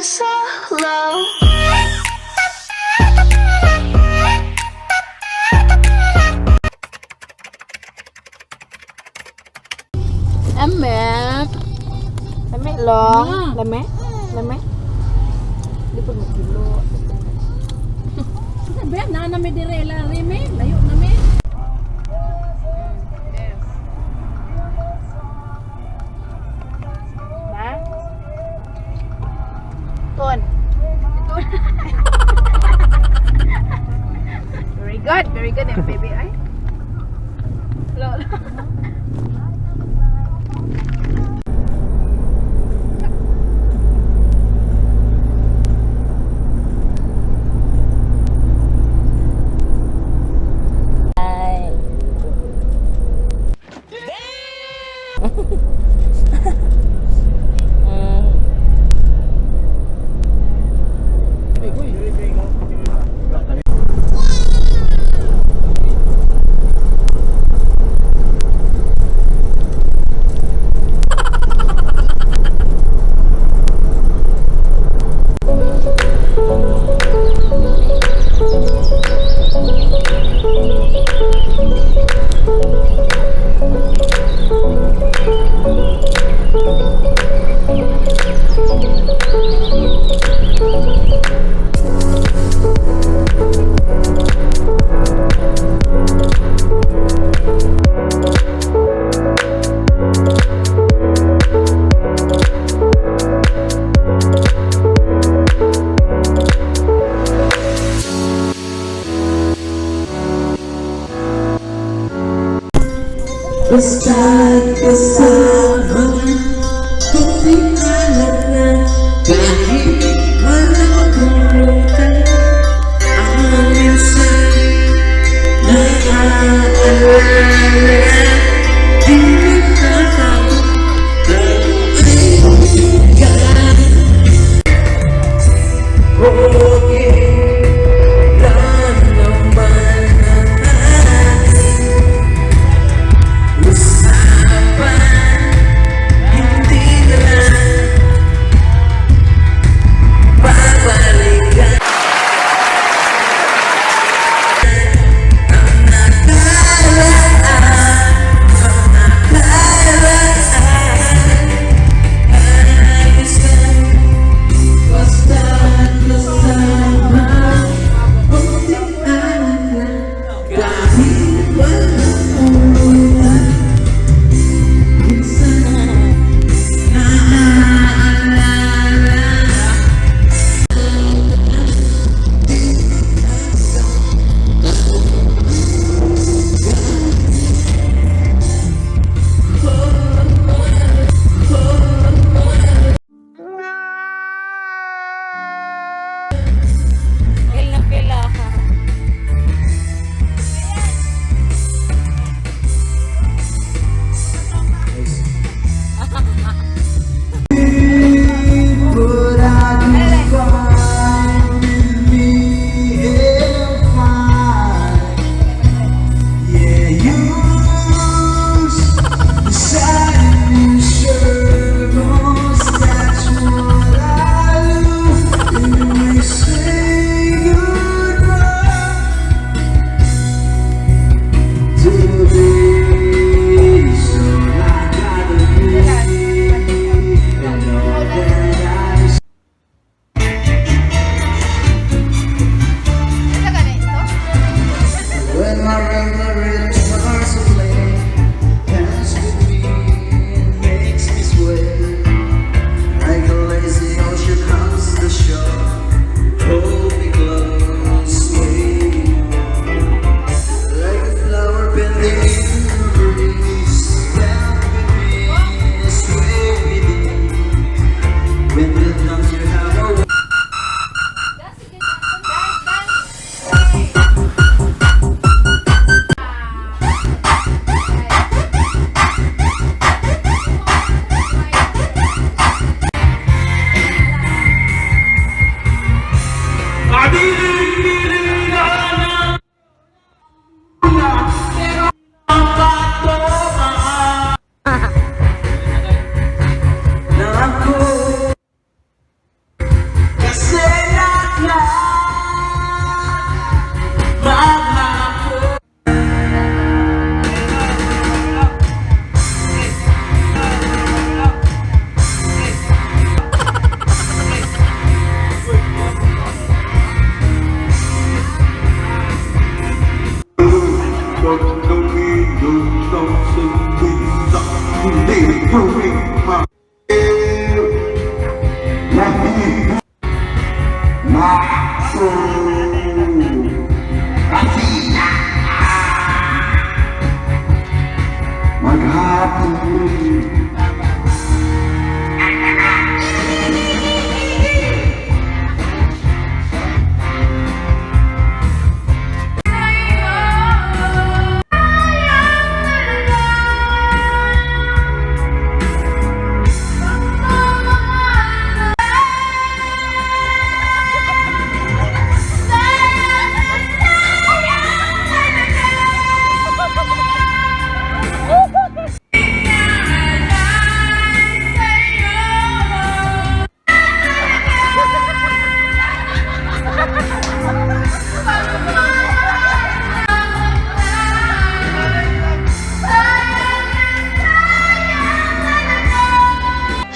so low. Ame. Lame long. Lame. Lame. Di pa magkilo. Sabi, na may direla rime, layo na may. Ma? Ton. Very good. Very good, baby. Ay. Hello. Basta kasama hindi alala kahit walang kumutan ang minsan naaalala di nagtatakot pero ay bigyan okay lang naman ang ating usapan. say not loud.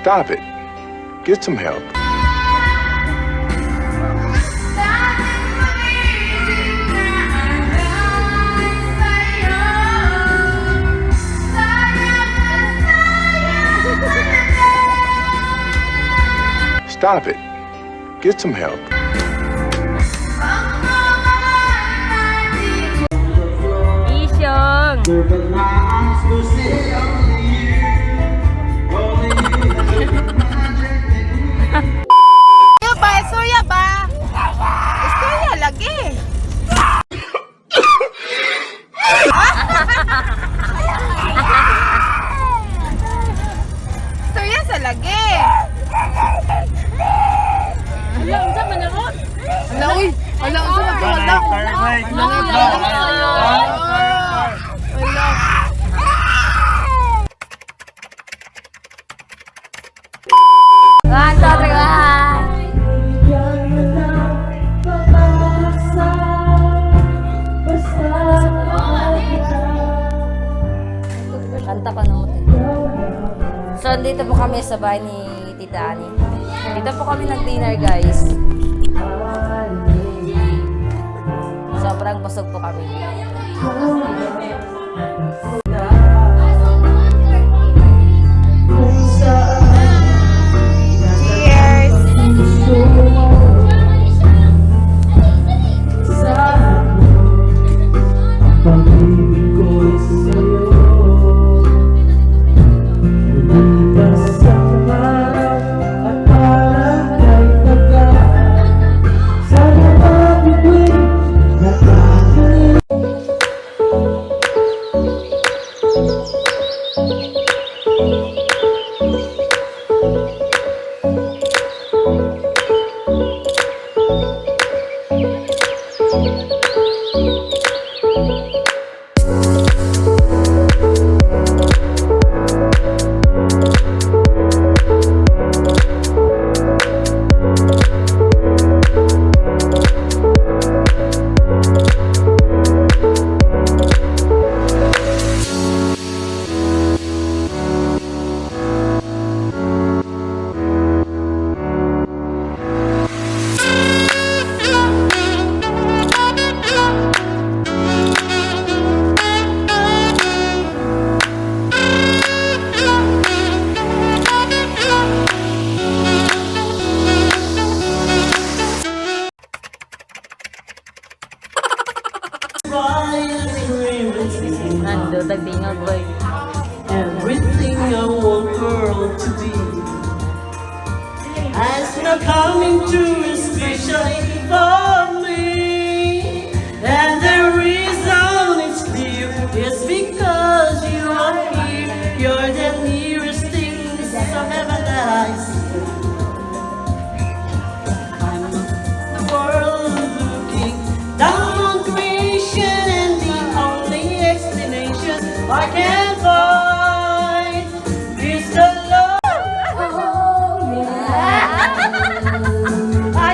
Stop it. Get some help. Stop it. Get some help. Isyong. Surya ba? Surya ba? Surya lagi. Surya sa lagi. Wala, unsa man naron? Ala, uy. Ala, unsa man to? Ala. One, two, three, one. Kanta ka naman. So, dito po kami sa bahay ni Tita Ani. Dito po kami nag-dinner, guys. Sobrang busog po kami. Nando, tagtingog, boy. Everything I want girl to be. As you're coming to especially for me. And the reason it's clear is because you are here. You're the nearest thing to heaven that I see. I'm the world looking down on creation, and the only explanation I can find is the love I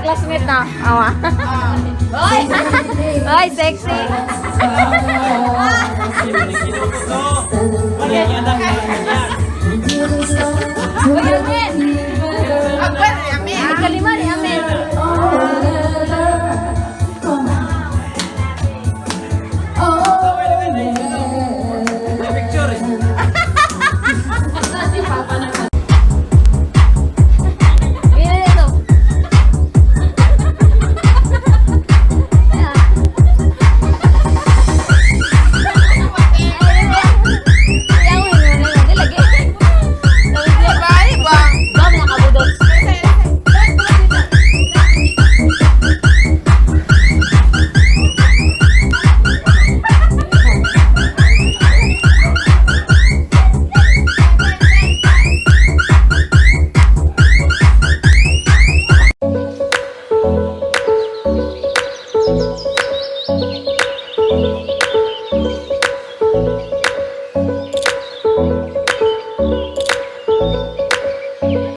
classmate na. Awa. Hoy! Hoy, sexy! Wala